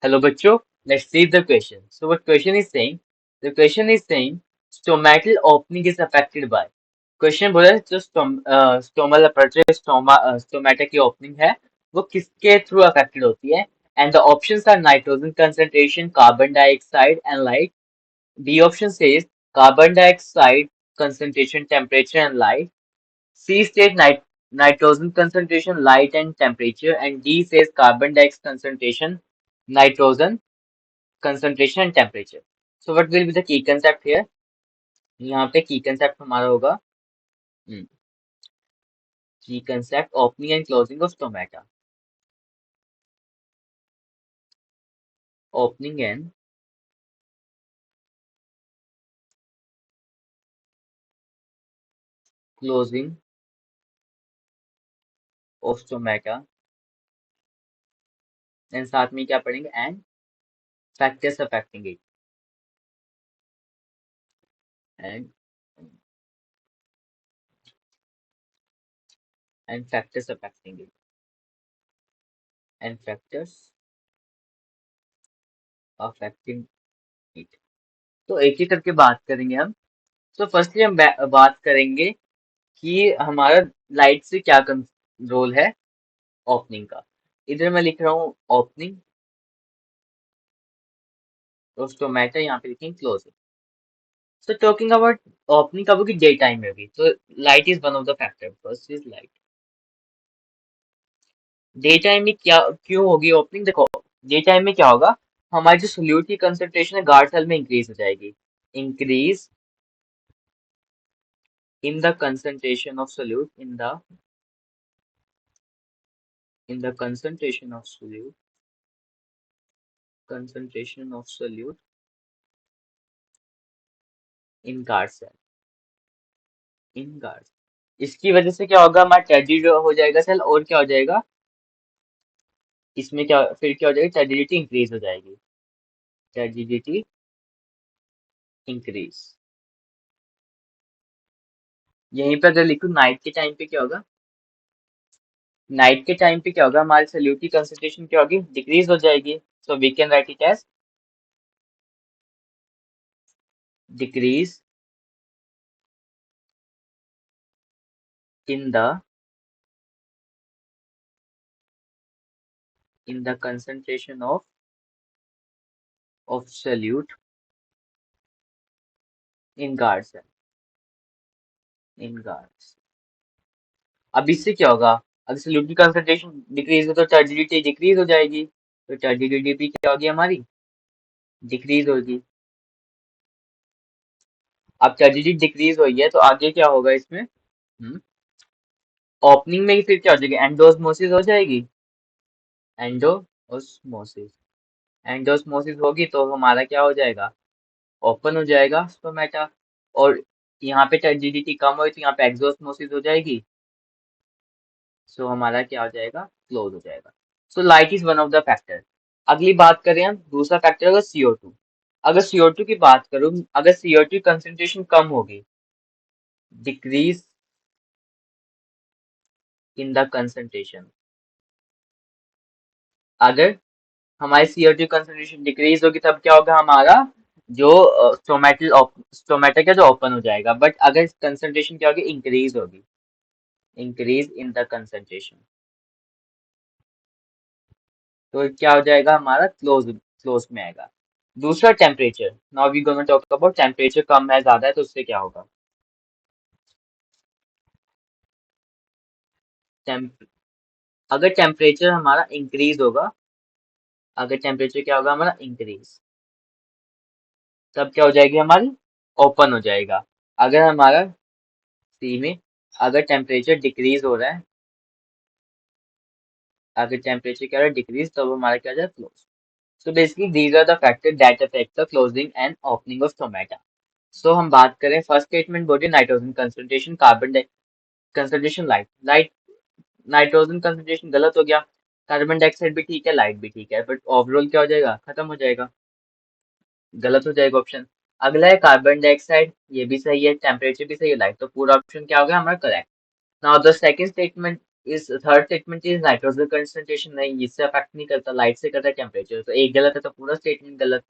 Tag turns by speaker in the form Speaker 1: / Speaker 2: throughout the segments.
Speaker 1: Hello, bachcho. Let's read the question. So, what question is saying? The question is saying stomatal opening is affected by. Question बोला है जो stomatal aperture stomata की opening है वो किसके through affected होती है and the options are nitrogen concentration carbon dioxide and light B option says carbon dioxide concentration temperature and light C state nitrogen concentration light and temperature and D says carbon dioxide concentration nitrogen concentration and temperature. So what will be the key concept here? यहाँ पे की concept हमारा होगा की concept opening and closing of stomata opening and closing of stomata and साथ में क्या पढ़ेंगे and factors affecting it and and factors affecting it and factors affecting it तो एक एक करके बात करेंगे हम तो फर्स्टली हम बात करेंगे कि हमारा लाइट से क्या रोल है ओपनिंग का इधर मैं लिख रहा हूँ ओपनिंग और स्टोमेटा यहाँ पे लिखेंगे closing so talking about opening कब होगी डे टाइम में होगी तो light is one of the factor first is light day time में क्या क्यों होगी ओपनिंग देखो डे टाइम में क्या होगा हमारी जो सोल्यूट की कंसंट्रेशन है गार्ड सेल में इंक्रीज हो जाएगी increase in the concentration of solute in the concentration of solute in guard cell in guard इसकी वजह से क्या होगा हमारा टर्जिड हो जाएगा सेल और क्या हो जाएगा इसमें क्या फिर क्या हो जाएगा टर्जिडिटी इंक्रीज हो जाएगी टर्जिडिटी इंक्रीज यहीं पर अगर लिखूं नाइट के टाइम पे क्या होगा नाइट के टाइम पे क्या होगा हमारे सोल्यूट की कंसंट्रेशन क्या होगी डिक्रीज हो जाएगी so we can write it as decrease in the concentration of solute in guard cell in guards अब इससे क्या होगा अगर सोल्यूट की कंसंट्रेशन डिक्रीज हो तो टर्जिडिटी डिक्रीज हो जाएगी तो टर्जिडिटी भी क्या होगी हमारी डिक्रीज होगी अब टर्जिडिटी डिक्रीज हुई है तो आगे क्या होगा इसमें ओपनिंग में ही फिर क्या हो जाएगी एंडोस्मोसिस हो जाएगी एंडोस्मोसिस एंडोस्मोसिस होगी तो हमारा क्या हो जाएगा ओपन हो जाएगा स्टोमेटा और यहाँ पे टर्जिडिटी कम हुई तो यहाँ पे एक्सोस्मोसिस हो जाएगी सो हमारा क्या हो जाएगा क्लोज हो जाएगा so light is one of the factor अगली बात करें हम दूसरा फैक्टर होगा CO2 अगर CO2 की बात करूं अगर CO2 कंसेंट्रेशन कम होगी डिक्रीज इन द कंसेंट्रेशन अगर हमारी CO2 कंसेंट्रेशन डिक्रीज होगी तब क्या होगा हमारा जो स्टोमेटा का जो ओपन हो जाएगा बट अगर कंसेंट्रेशन क्या होगी इंक्रीज इन द कंसेंट्रेशन तो क्या हो जाएगा हमारा क्लोज में आएगा दूसरा temperature now we gonna talk about temperature कम है ज्यादा है तो उससे क्या होगा टेम्प अगर टेम्परेचर हमारा इंक्रीज होगा अगर टेम्परेचर क्या होगा हमारा इंक्रीज तब क्या हो जाएगी हमारी ओपन हो जाएगा अगर हमारा सी में अगर टेम्परेचर डिक्रीज हो रहा है अगर टेम्परेचर क्या हो रहा है डिक्रीज तब हमारा क्या हो जाएगा close so basically these are the factor that affect the closing and opening of stomata so हम बात करें फर्स्ट स्टेटमेंट बोलिए nitrogen concentration carbon concentration light nitrogen concentration गलत हो गया कार्बन डाइऑक्साइड भी ठीक है लाइट भी ठीक है बट ओवरऑल क्या हो जाएगा खत्म हो जाएगा गलत हो जाएगा ऑप्शन अगला है कार्बन डाइऑक्साइड ये भी सही है टेम्परेचर भी सही है लाइट तो पूरा ऑप्शन क्या हो गया हमारा correct now the second statement इस third statement is nitrogen concentration नहीं, इससे अफेक्ट नहीं करता, लाइट से करता है टेम्परेचर, तो एक गलत है तो पूरा स्टेटमेंट गलत।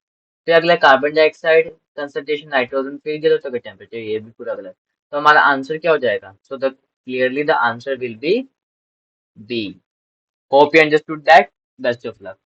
Speaker 1: फिर अगला कार्बन डाइऑक्साइड कंसंट्रेशन नाइट्रोजन, फिर गलत होगा टेम्परेचर, ये भी पूरा गलत। तो हमारा आंसर क्या हो जाएगा? So the clearly the answer will be B. Hope you understood that. Best of luck.